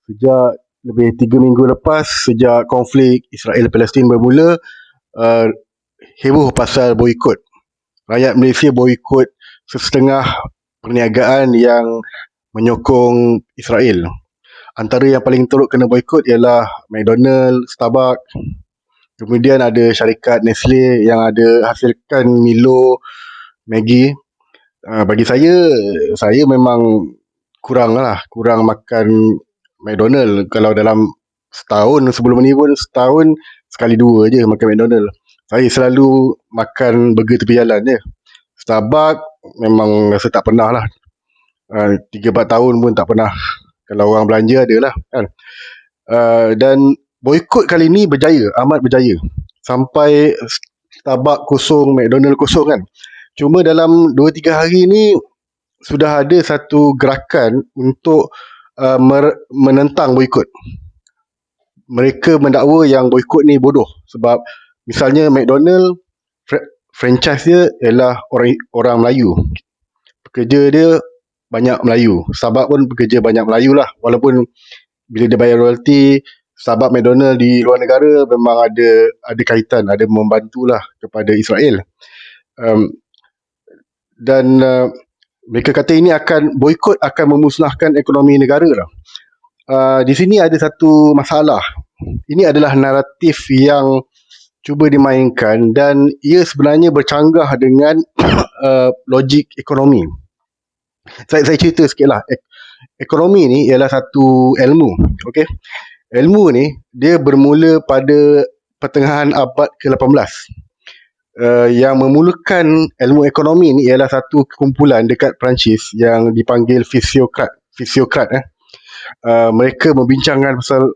Sejak lebih 3 minggu lepas, sejak konflik Israel-Palestin bermula, uh, heboh pasal boikot. Rakyat Malaysia boikot setengah perniagaan yang menyokong Israel. Antara yang paling teruk kena boikot ialah McDonald, Starbucks. Kemudian ada syarikat Nestle yang ada hasilkan Milo, Maggi. Bagi saya memang kurang makan McDonald. Kalau dalam setahun, sebelum ni pun setahun sekali dua je makan McDonald. Saya selalu makan burger tepi jalan je. Starbucks memang rasa tak pernah lah. 3-4 tahun pun tak pernah. Kalau orang belanja ada lah kan. Dan boikot kali ni berjaya, amat berjaya. Sampai Starbucks kosong, McDonald kosong kan. Cuma dalam 2-3 hari ni sudah ada satu gerakan untuk menentang boikot. Mereka mendakwa yang boikot ni bodoh. Sebab misalnya McDonald, franchise dia ialah orang Melayu. Pekerja dia banyak Melayu. Starbucks pun pekerja banyak Melayu lah. Walaupun bila dia bayar royalty, Starbucks, McDonald di luar negara memang ada kaitan, ada membantulah kepada Israel. Dan mereka kata ini boikot akan memusnahkan ekonomi negara lah. Di sini ada satu masalah. Ini adalah naratif yang cuba dimainkan dan ia sebenarnya bercanggah dengan logik ekonomi. Saya cerita sikit lah. Ekonomi ni ialah satu ilmu. Okay? Ilmu ni dia bermula pada pertengahan abad ke-18. Yang memulakan ilmu ekonomi ni ialah satu kumpulan dekat Perancis yang dipanggil fisiokrat. Mereka membincangkan pasal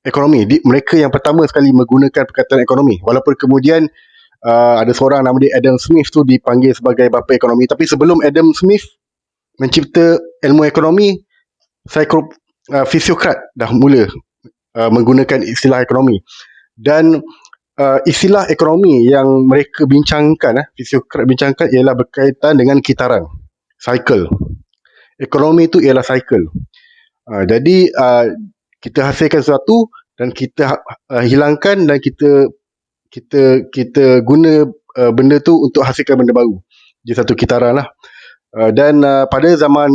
ekonomi. Mereka yang pertama sekali menggunakan perkataan ekonomi. Walaupun kemudian ada seorang nama dia Adam Smith tu dipanggil sebagai bapa ekonomi. Tapi sebelum Adam Smith mencipta ilmu ekonomi, fisiokrat dah mula menggunakan istilah ekonomi. Dan istilah ekonomi yang mereka bincangkan, fisiokrat bincangkan, ialah berkaitan dengan kitaran, cycle. Ekonomi itu ialah cycle. Jadi kita hasilkan sesuatu dan kita hilangkan dan kita guna benda tu untuk hasilkan benda baru. Jadi satu kitaran lah. Dan pada zaman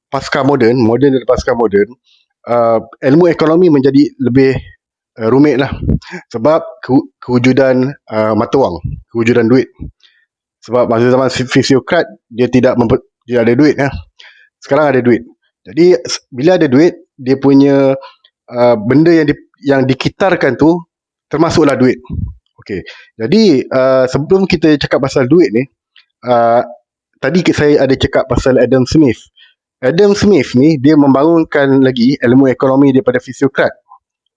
pasca moden dan pasca moden, ilmu ekonomi menjadi lebih rumit lah. Sebab kewujudan mata wang, kewujudan duit. Sebab masa zaman fisiokrat dia tidak ada duit lah. Sekarang ada duit. Jadi bila ada duit, dia punya benda yang dikitarkan tu termasuklah duit. Okey. Jadi sebelum kita cakap pasal duit ni, tadi saya ada cakap pasal Adam Smith. Adam Smith ni dia membangunkan lagi ilmu ekonomi daripada fisiokrat.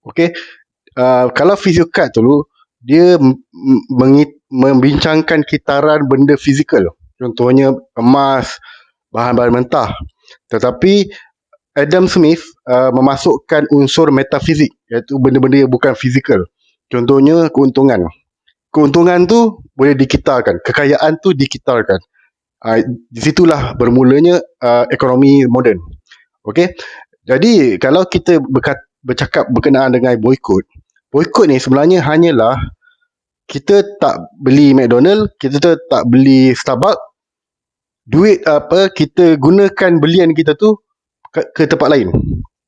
Okey. Kalau fisiokrat tu dia membincangkan kitaran benda fizikal. Contohnya emas, bahan-bahan mentah. Tetapi Adam Smith memasukkan unsur metafizik, iaitu benda-benda yang bukan fizikal. Contohnya keuntungan. Keuntungan tu boleh dikitarkan, kekayaan tu dikitarkan. Di situlah bermulanya ekonomi moden. Okey. Jadi kalau kita bercakap berkenaan dengan boikot ni sebenarnya hanyalah kita tak beli McDonald, kita tak beli Starbucks, duit kita gunakan belian kita tu ke tempat lain.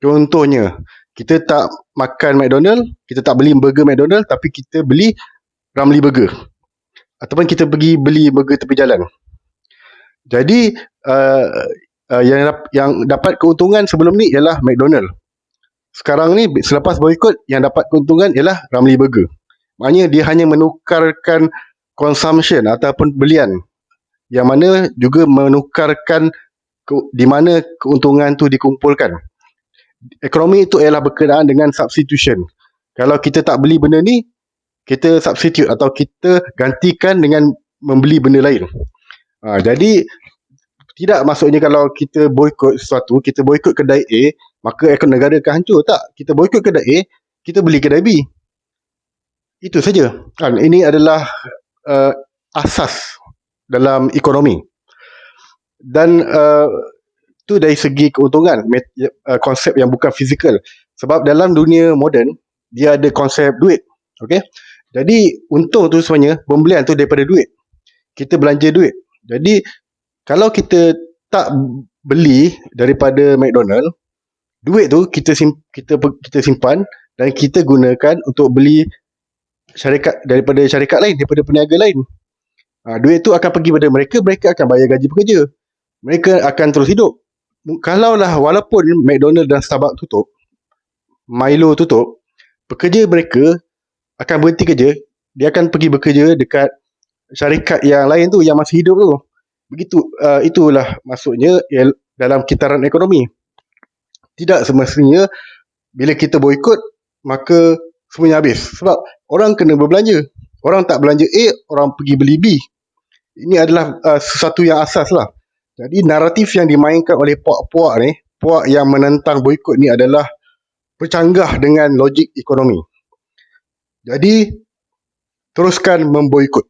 Contohnya, kita tak makan McDonald, kita tak beli burger McDonald, tapi kita beli Ramly Burger. Ataupun kita pergi beli burger tepi jalan. Jadi yang dapat keuntungan sebelum ni ialah McDonald. Sekarang ni selepas boikot, yang dapat keuntungan ialah Ramly Burger. Maknanya dia hanya menukarkan consumption ataupun belian, yang mana juga menukarkan di mana keuntungan tu dikumpulkan. Ekonomi itu ialah berkenaan dengan substitution. Kalau kita tak beli benda ni, kita substitute atau kita gantikan dengan membeli benda lain. Jadi tidak maksudnya kalau kita boikot sesuatu, kita boikot kedai A, maka ekonomi negara akan hancur. Tak, kita boikot kedai A, kita beli kedai B. Itu saja. Ini adalah asas dalam ekonomi. Dan itu dari segi keuntungan, konsep yang bukan fizikal. Sebab dalam dunia moden, dia ada konsep duit. Okay? Jadi untung tu sebenarnya pembelian tu daripada duit. Kita belanja duit. Jadi kalau kita tak beli daripada McDonald, duit tu kita simpan dan kita gunakan untuk beli daripada syarikat lain, daripada peniaga lain. Duit tu akan pergi pada mereka akan bayar gaji pekerja. Mereka akan terus hidup. Kalaulah walaupun McDonald dan Starbucks tutup, Milo tutup, pekerja mereka akan berhenti kerja. Dia akan pergi bekerja dekat syarikat yang lain tu, yang masih hidup tu. Begitu, itulah maksudnya dalam kitaran ekonomi. Tidak semestinya bila kita boikot maka semuanya habis. Sebab orang kena berbelanja. Orang tak belanja A, orang pergi beli B. Ini adalah sesuatu yang asas lah. Jadi naratif yang dimainkan oleh puak-puak ni, puak yang menentang boikot ni adalah bercanggah dengan logik ekonomi. Jadi teruskan memboikot.